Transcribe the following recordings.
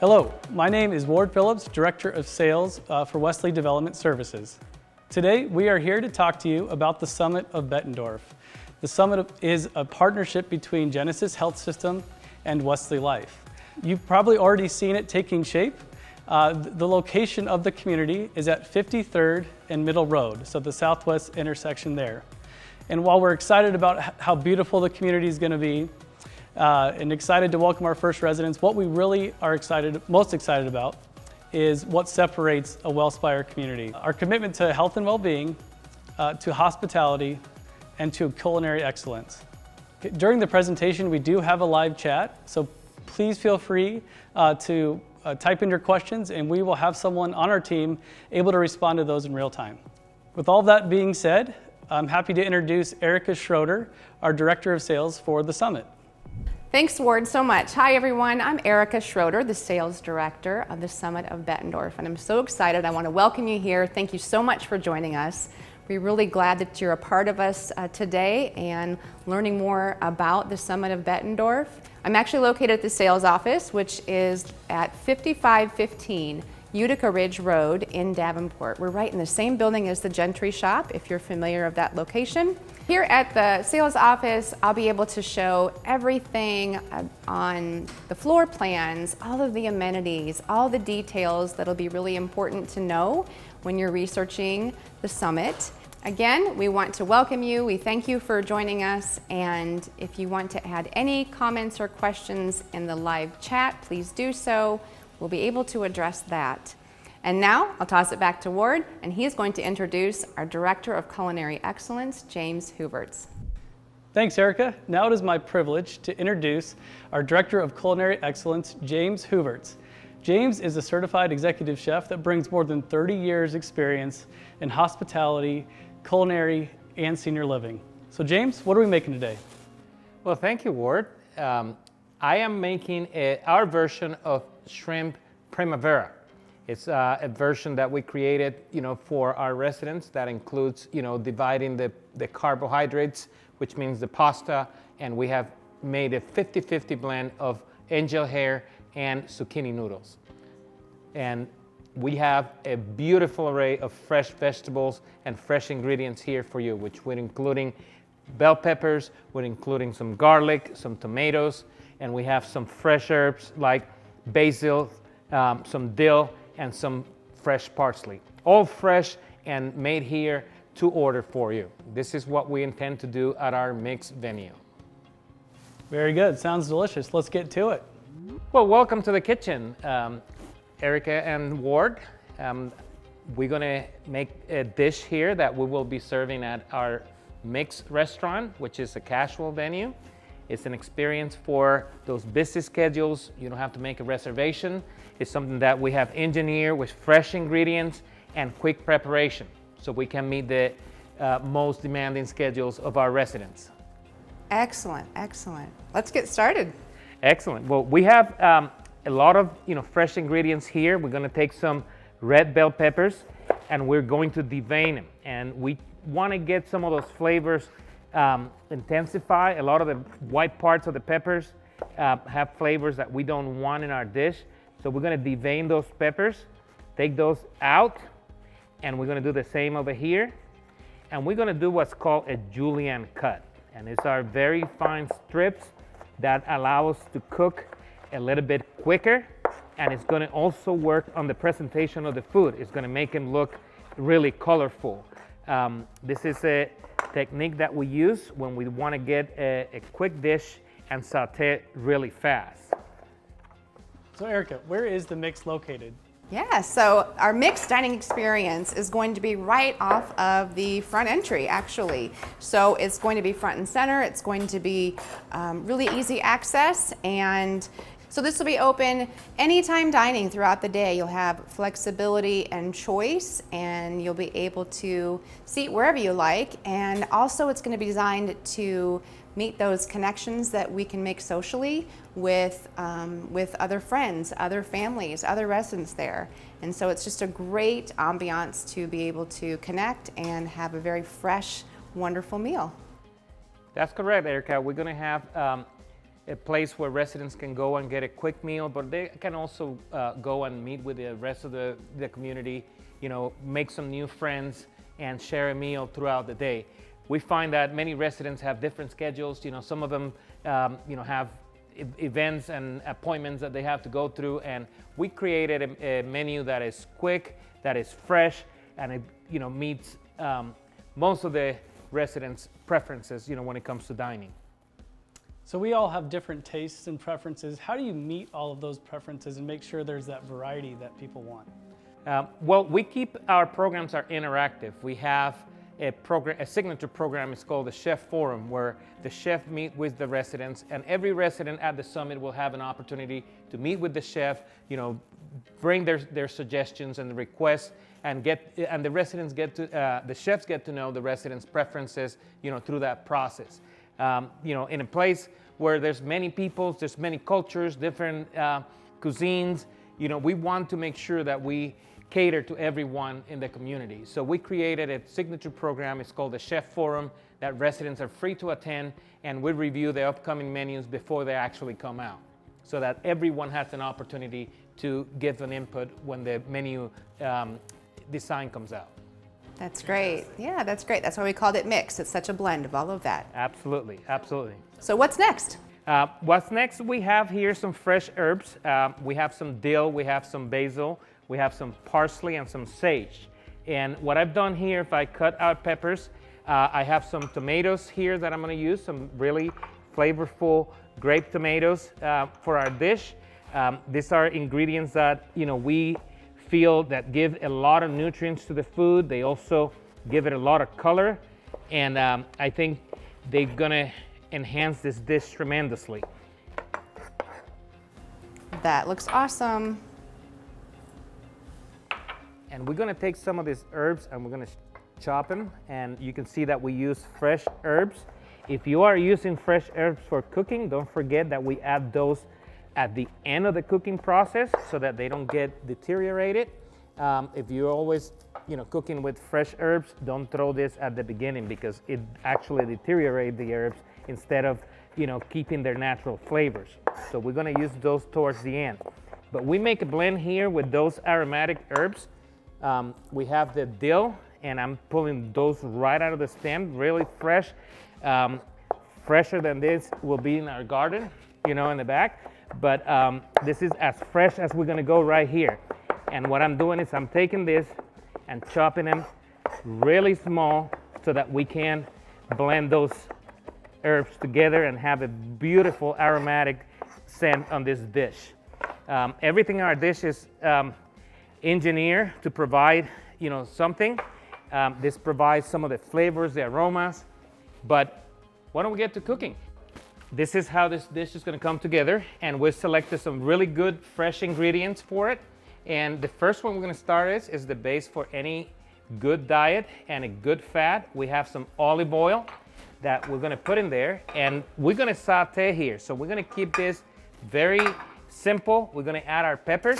Hello, my name is Ward Phillips, Director of Sales for Wesley Development Services. Today, we are here to talk to you about the Summit of Bettendorf. The Summit is a partnership between Genesis Health System and WesleyLife. You've probably already seen it taking shape. The location of the community is at 53rd and Middle Road, so the southwest intersection there. And while we're excited about how beautiful the community is going to be, and excited to welcome our first residents, what we really are most excited about is what separates a WellSpire community. Our commitment to health and well-being, to hospitality, and to culinary excellence. During the presentation, we do have a live chat, so please feel free to type in your questions, and we will have someone on our team able to respond to those in real time. With all that being said, I'm happy to introduce Erica Schroeder, our Director of Sales for the Summit. Thanks, Ward, so much. Hi, everyone. I'm Erica Schroeder, the Sales Director of the Summit of Bettendorf, and I'm so excited. I want to welcome you here. Thank you so much for joining us. We're really glad that you're a part of us today and learning more about the Summit of Bettendorf. I'm actually located at the sales office, which is at 5515 Utica Ridge Road in Davenport. We're right in the same building as the Gentry Shop, if you're familiar with that location. Here at the sales office, I'll be able to show everything on the floor plans, all of the amenities, all the details that'll be really important to know when you're researching the Summit. Again, we want to welcome you. We thank you for joining us. And if you want to add any comments or questions in the live chat, please do so. We'll be able to address that. And now I'll toss it back to Ward, and he's going to introduce our Director of Culinary Excellence, James Hoevertsz. Thanks, Erica. Now it is my privilege to introduce our Director of Culinary Excellence, James Hoevertsz. James is a certified executive chef that brings more than 30 years experience in hospitality, culinary, and senior living. So James, what are we making today? Well, thank you, Ward. I am making our version of shrimp primavera. It's a version that we created, for our residents that includes, dividing the carbohydrates, which means the pasta, and we have made a 50-50 blend of angel hair and zucchini noodles. And we have a beautiful array of fresh vegetables and fresh ingredients here for you, which we're including bell peppers, we're including some garlic, some tomatoes, and we have some fresh herbs like basil, some dill, and some fresh parsley. All fresh and made here to order for you. This is what we intend to do at our mixed venue. Very good. Sounds delicious. Let's get to it. Well, welcome to the kitchen, Erica and Ward. We're gonna make a dish here that we will be serving at our mixed restaurant, which is a casual venue. It's an experience for those busy schedules. You don't have to make a reservation. It's something that we have engineered with fresh ingredients and quick preparation, so we can meet the most demanding schedules of our residents. Excellent, excellent. Let's get started. Excellent. Well, we have a lot of fresh ingredients here. We're going to take some red bell peppers and we're going to devein them. And we want to get some of those flavors intensify. A lot of the white parts of the peppers have flavors that we don't want in our dish. So we're going to devein those peppers, take those out, and we're going to do the same over here. And we're going to do what's called a julienne cut. And it's our very fine strips that allow us to cook a little bit quicker, and it's going to also work on the presentation of the food. It's going to make them look really colorful. This is a technique that we use when we want to get a quick dish and saute really fast. So Erica, where is the mix located? Yeah, so our mixed dining experience is going to be right off of the front entry, actually. So it's going to be front and center. It's going to be really easy access, and so this will be open anytime dining throughout the day. You'll have flexibility and choice, and you'll be able to seat wherever you like. And also it's going to be designed to meet those connections that we can make socially with other friends, other families, other residents there. And so it's just a great ambiance to be able to connect and have a very fresh, wonderful meal. That's correct, Erica. We're going to have a place where residents can go and get a quick meal, but they can also go and meet with the rest of the community, make some new friends and share a meal throughout the day. We find that many residents have different schedules. Some of them, have events and appointments that they have to go through, and we created a menu that is quick, that is fresh, and it, meets most of the residents' preferences, when it comes to dining. So we all have different tastes and preferences. How do you meet all of those preferences and make sure there's that variety that people want? Well, we keep our programs are interactive. We have a signature program. It's called the Chef Forum, where the chef meet with the residents, and every resident at the summit will have an opportunity to meet with the chef, bring their suggestions and requests, and the residents the chefs get to know the residents' preferences, through that process. In a place where there's many peoples, there's many cultures, different cuisines, we want to make sure that we cater to everyone in the community. So we created a signature program. It's called the Chef Forum, that residents are free to attend, and we review the upcoming menus before they actually come out, so that everyone has an opportunity to give an input when the menu design comes out. That's great. Yeah, that's great. That's why we called it mixed. It's such a blend of all of that. Absolutely, absolutely. So what's next? What's next? We have here some fresh herbs. We have some dill, we have some basil, we have some parsley and some sage. And what I've done here, if I cut out peppers, I have some tomatoes here that I'm going to use, some really flavorful grape tomatoes for our dish. These are ingredients that we feel that give a lot of nutrients to the food. They also give it a lot of color, and I think they're gonna enhance this dish tremendously. That looks awesome. And we're gonna take some of these herbs and we're gonna chop them, and you can see that we use fresh herbs. If you are using fresh herbs for cooking, don't forget that we add those at the end of the cooking process so that they don't get deteriorated. If you're always cooking with fresh herbs, don't throw this at the beginning, because it actually deteriorates the herbs instead of keeping their natural flavors. So we're going to use those towards the end. But we make a blend here with those aromatic herbs. We have the dill, and I'm pulling those right out of the stem, really fresh. Fresher than this will be in our garden, in the back. But this is as fresh as we're gonna go right here. And what I'm doing is I'm taking this and chopping them really small so that we can blend those herbs together and have a beautiful aromatic scent on this dish. Everything in our dish is engineered to provide, something. This provides some of the flavors, the aromas. But why don't we get to cooking? This is how this dish is going to come together, and we selected some really good fresh ingredients for it. And the first one we're going to start is the base for any good diet and a good fat. We have some olive oil that we're going to put in there, and we're going to saute here. So we're going to keep this very simple. We're going to add our peppers.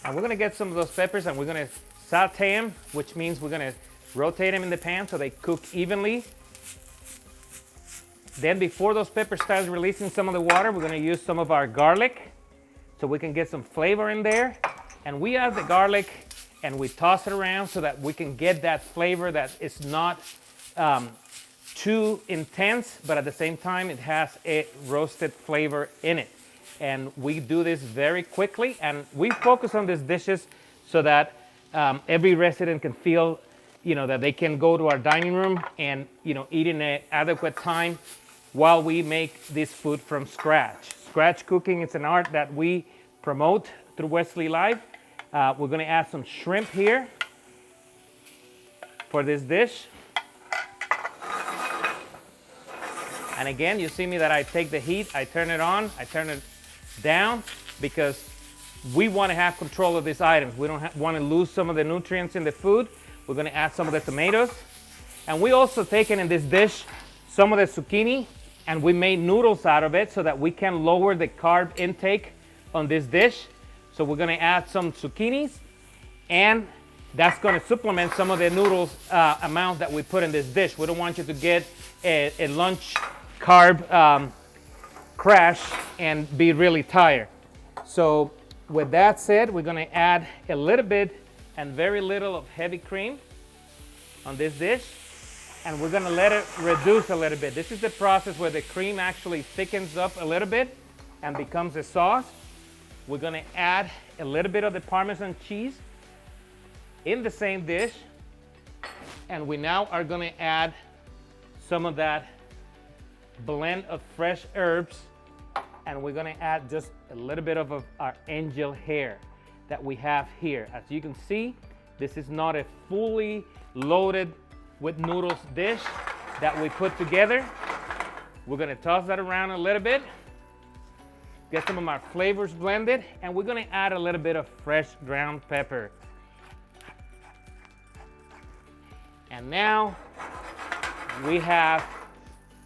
And we're going to get some of those peppers and we're going to saute them, which means we're going to rotate them in the pan so they cook evenly. Then before those peppers start releasing some of the water, we're going to use some of our garlic so we can get some flavor in there. And we add the garlic and we toss it around so that we can get that flavor that is not too intense, but at the same time it has a roasted flavor in it. And we do this very quickly, and we focus on these dishes so that every resident can feel, that they can go to our dining room and, eat in an adequate time while we make this food from scratch. Scratch cooking is an art that we promote through WesleyLife. We're going to add some shrimp here for this dish. And again, you see me that I take the heat, I turn it on, I turn it down, because we want to have control of these items. We don't want to lose some of the nutrients in the food. We're going to add some of the tomatoes. And we also taken in this dish some of the zucchini, and we made noodles out of it so that we can lower the carb intake on this dish. So we're going to add some zucchinis, And that's going to supplement some of the noodles amount that we put in this dish. We don't want you to get a lunch carb crash and be really tired. So with that said, we're going to add a little bit and very little of heavy cream on this dish, and we're going to let it reduce a little bit. This is the process where the cream actually thickens up a little bit and becomes a sauce. We're going to add a little bit of the Parmesan cheese in the same dish, and we now are going to add some of that blend of fresh herbs, and we're going to add just a little bit of our angel hair that we have here. As you can see, this is not a fully loaded with noodles dish that we put together. We're going to toss that around a little bit, get some of our flavors blended, and we're going to add a little bit of fresh ground pepper. And now we have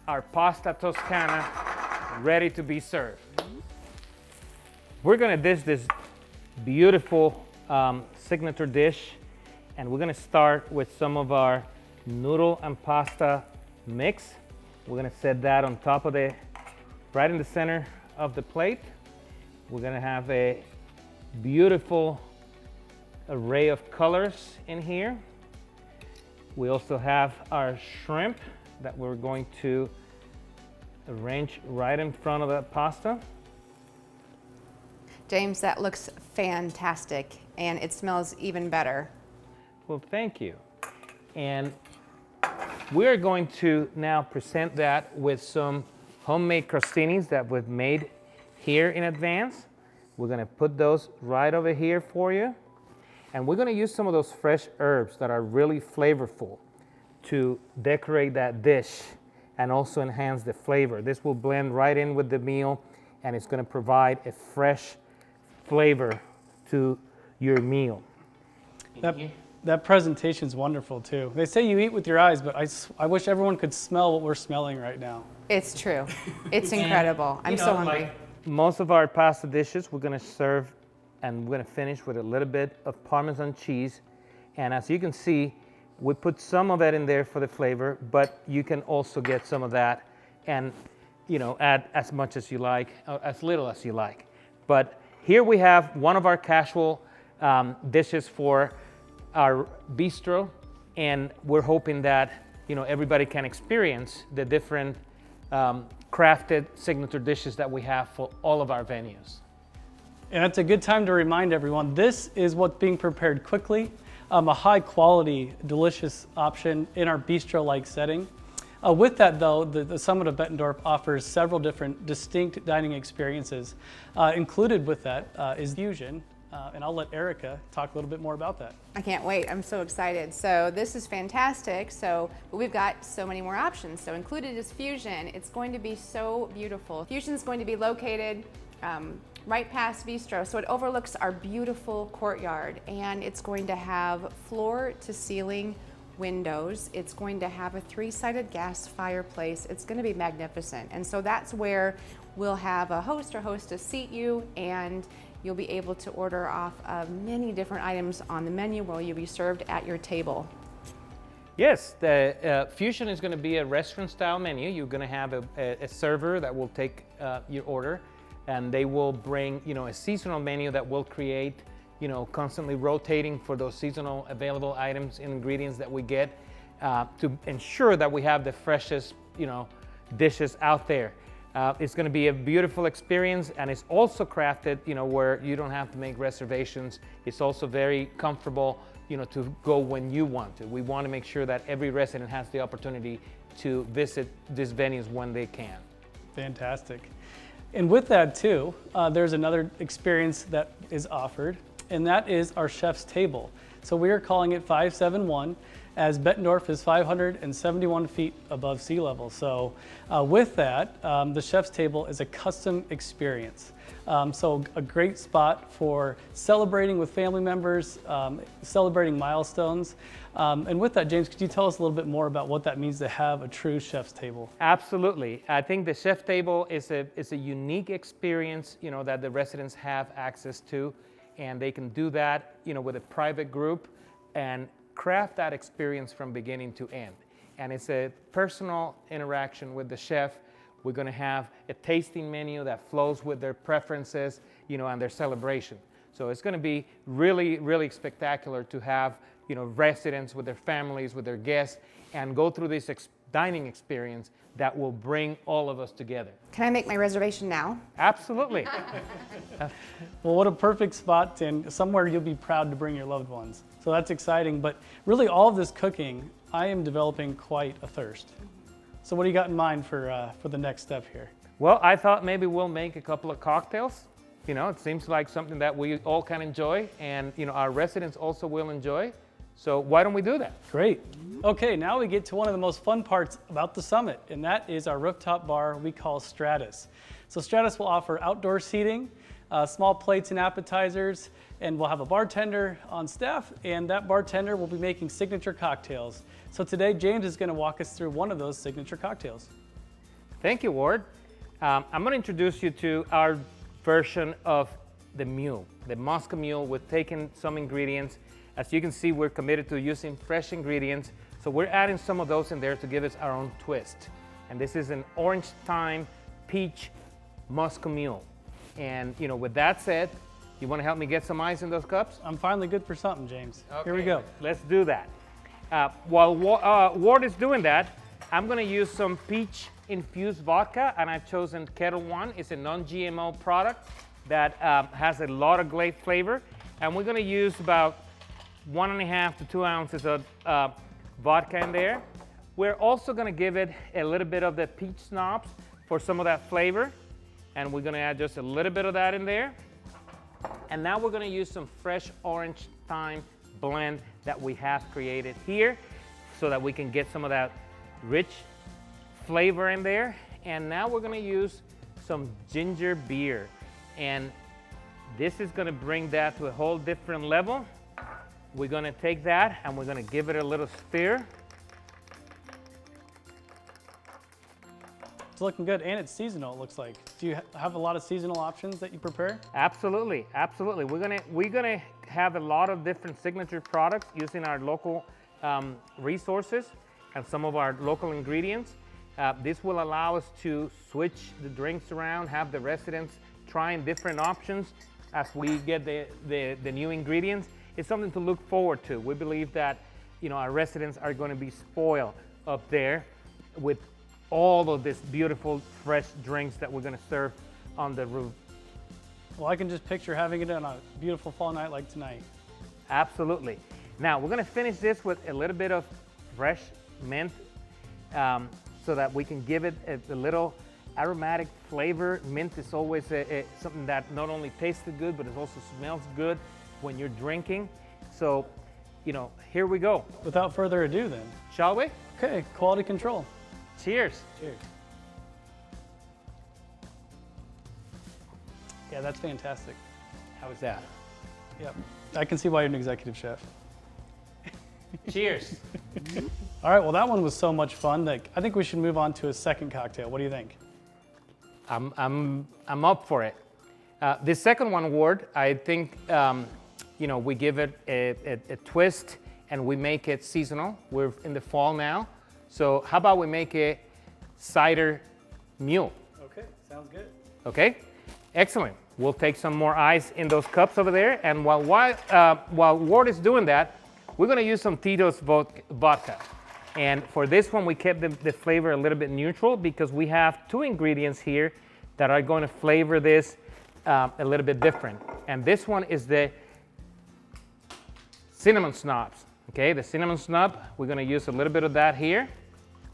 our pasta toscana ready to be served. We're going to dish this beautiful signature dish, and we're going to start with some of our noodle and pasta mix. We're going to set that on top of right in the center of the plate. We're going to have a beautiful array of colors in here. We also have our shrimp that we're going to arrange right in front of that pasta. James, that looks fantastic, and it smells even better. Well, thank you. And we're going to now present that with some homemade crostinis that we've made here in advance. We're going to put those right over here for you. And we're going to use some of those fresh herbs that are really flavorful to decorate that dish and also enhance the flavor. This will blend right in with the meal, and it's going to provide a fresh flavor to your meal. That presentation is wonderful too. They say you eat with your eyes, but I wish everyone could smell what we're smelling right now. It's true. It's incredible. I'm so hungry. Like most of our pasta dishes, we're going to serve and we're going to finish with a little bit of Parmesan cheese. And as you can see, we put some of that in there for the flavor, but you can also get some of that and add as much as you like, or as little as you like. But here we have one of our casual dishes for our bistro, and we're hoping that everybody can experience the different crafted signature dishes that we have for all of our venues. And it's a good time to remind everyone, this is what's being prepared quickly, a high quality, delicious option in our bistro-like setting. With that though, the Summit of Bettendorf offers several different distinct dining experiences. Included with that is fusion, and I'll let Erica talk a little bit more about that. I can't wait. I'm so excited. So this is fantastic. But we've got so many more options. So included is fusion. It's going to be so beautiful. Fusion is going to be located right past bistro, so it overlooks our beautiful courtyard, and it's going to have floor to ceiling windows. It's going to have a 3-sided gas fireplace. It's going to be magnificent. And so that's where we'll have a host or hostess seat you, and you'll be able to order off of many different items on the menu while you'll be served at your table. Yes, the fusion is going to be a restaurant style menu. You're going to have a server that will take your order, and they will bring a seasonal menu that will create constantly rotating for those seasonal available items and ingredients that we get to ensure that we have the freshest dishes out there. It's going to be a beautiful experience, and it's also crafted where you don't have to make reservations. It's also very comfortable to go when you want to. We want to make sure that every resident has the opportunity to visit these venues when they can. Fantastic. And with that too, there's another experience that is offered, and that is our chef's table. So we are calling it 571, as Bettendorf is 571 feet above sea level. So with that, the chef's table is a custom experience. So a great spot for celebrating with family members, celebrating milestones. And with that, James, could you tell us a little bit more about what that means to have a true chef's table? Absolutely. I think the chef table is a unique experience, that the residents have access to. and they can do that, with a private group and craft that experience from beginning to end. And it's a personal interaction with the chef. We're going to have a tasting menu that flows with their preferences, and their celebration. So it's going to be really, really spectacular to have, residents with their families, with their guests, and go through this dining experience that will bring all of us together. Can I make my reservation now? Absolutely. Well, what a perfect spot and somewhere you'll be proud to bring your loved ones. So that's exciting, but really all of this cooking, I am developing quite a thirst. So what do you got in mind for the next step here? Well, I thought maybe we'll make a couple of cocktails. It seems like something that we all can enjoy, and our residents also will enjoy. So why don't we do that? Great. Okay, now we get to one of the most fun parts about the summit, and that is our rooftop bar we call Stratus. So Stratus will offer outdoor seating, small plates and appetizers, and we'll have a bartender on staff, and that bartender will be making signature cocktails. So today, James is going to walk us through one of those signature cocktails. Thank you, Ward. I'm going to introduce you to our version of the mule, the Moscow Mule. We've taken some ingredients. As you can see, we're committed to using fresh ingredients, so we're adding some of those in there to give us our own twist. And this is an orange thyme peach Moscow Mule. And with that said, you want to help me get some ice in those cups? I'm finally good for something, James. Okay, here we go. Let's do that. While Ward is doing that, I'm going to use some peach infused vodka, and I've chosen Kettle One. It's a non-GMO product that has a lot of great flavor, and we're going to use about 1.5 to 2 ounces of vodka in there. We're also going to give it a little bit of the peach schnapps for some of that flavor, and we're going to add just a little bit of that in there. And now we're going to use some fresh orange thyme blend that we have created here so that we can get some of that rich flavor in there. And now we're going to use some ginger beer, and this is going to bring that to a whole different level. We're going to take that and we're going to give it a little stir. It's looking good, and it's seasonal, it looks like. Do you have a lot of seasonal options that you prepare? Absolutely, absolutely. We're gonna have a lot of different signature products using our local resources and some of our local ingredients. This will allow us to switch the drinks around, have the residents trying different options as we get the new ingredients. It's something to look forward to. We believe that our residents are going to be spoiled up there with all of this beautiful fresh drinks that we're going to serve on the roof. Well, I can just picture having it on a beautiful fall night like tonight. Absolutely. Now we're going to finish this with a little bit of fresh mint so that we can give it a little aromatic flavor. Mint is always something that not only tastes good, but it also smells good when you're drinking. So, here we go. Without further ado then. Shall we? Okay, quality control. Cheers. Cheers. Yeah, that's fantastic. How was that? Yep. I can see why you're an executive chef. Cheers. All right, well, that one was so much fun that I think we should move on to a second cocktail. What do you think? I'm up for it. The second one, Ward, I think we give it a twist and we make it seasonal. We're in the fall now, so how about we make a cider mule? Okay, sounds good. Okay, excellent. We'll take some more ice in those cups over there, and while Ward is doing that, we're going to use some Tito's vodka. And for this one, we kept the flavor a little bit neutral because we have two ingredients here that are going to flavor this a little bit different. And this one is the cinnamon schnapps. Okay, the cinnamon schnapps, we're going to use a little bit of that here.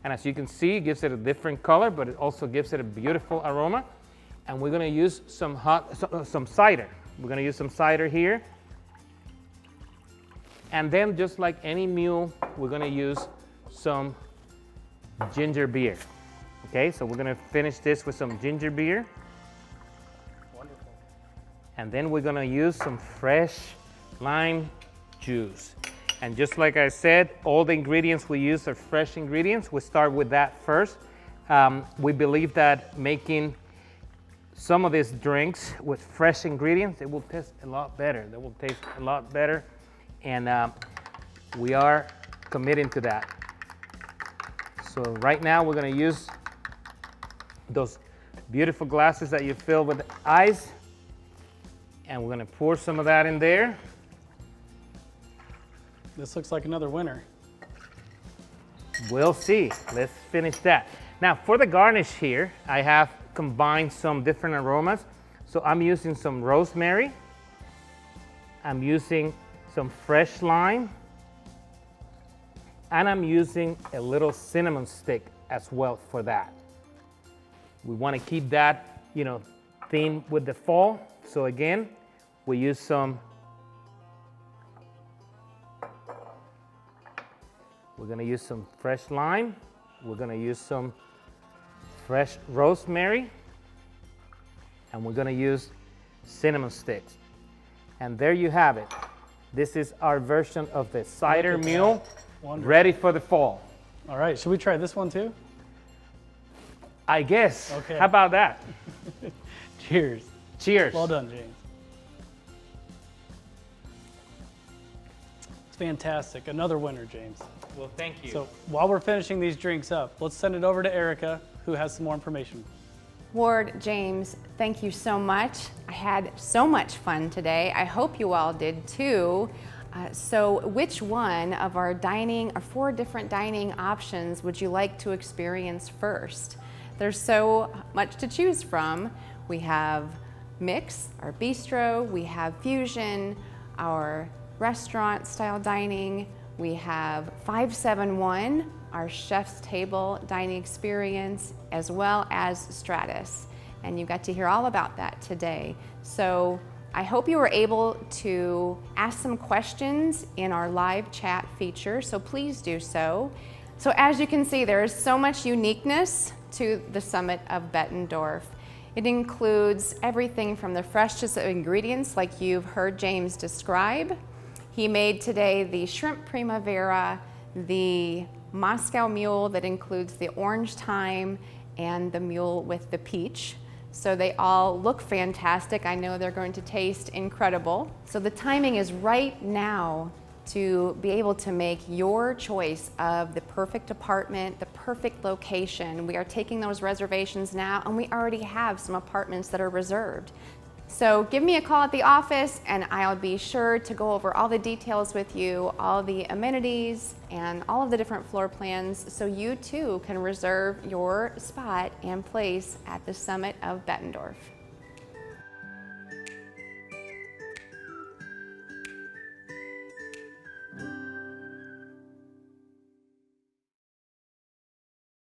And as you can see, it gives it a different color, but it also gives it a beautiful aroma. And we're going to use some cider. We're going to use some cider here. And then, just like any mule, we're going to use some ginger beer. Okay, so we're going to finish this with some ginger beer. Wonderful. And then we're going to use some fresh lime juice. And just like I said, all the ingredients we use are fresh ingredients. We start with that first. We believe that making some of these drinks with fresh ingredients, it will taste a lot better. They will taste a lot better, and we are committing to that. So right now we're going to use those beautiful glasses that you fill with ice, and we're going to pour some of that in there. This looks like another winner. We'll see. Let's finish that. Now for the garnish here, I have combined some different aromas. So I'm using some rosemary. I'm using some fresh lime. And I'm using a little cinnamon stick as well for that. We want to keep that, theme with the fall. So again, we use we're going to use some fresh lime. We're going to use some fresh rosemary. And we're going to use cinnamon sticks. And there you have it. This is our version of the cider mule, ready for the fall. All right, should we try this one too? I guess. Okay. How about that? Cheers. Cheers. Well done, James. It's fantastic. Another winner, James. Well, thank you. So while we're finishing these drinks up, let's send it over to Erica, who has some more information. Ward, James, thank you so much. I had so much fun today. I hope you all did too. So which one of our 4 different dining options would you like to experience first? There's so much to choose from. We have mix, our bistro, we have fusion, our restaurant style dining, we have 571, our chef's table dining experience, as well as Stratus. And you got to hear all about that today. So I hope you were able to ask some questions in our live chat feature, so please do so. So as you can see, there is so much uniqueness to the Summit of Bettendorf. It includes everything from the freshness of ingredients like you've heard James describe. He made today the shrimp primavera, the Moscow mule that includes the orange thyme, and the mule with the peach. So they all look fantastic. I know they're going to taste incredible. So the timing is right now to be able to make your choice of the perfect apartment, the perfect location. We are taking those reservations now, and we already have some apartments that are reserved. So give me a call at the office, and I'll be sure to go over all the details with you, all the amenities, and all of the different floor plans, so you too can reserve your spot and place at the Summit of Bettendorf.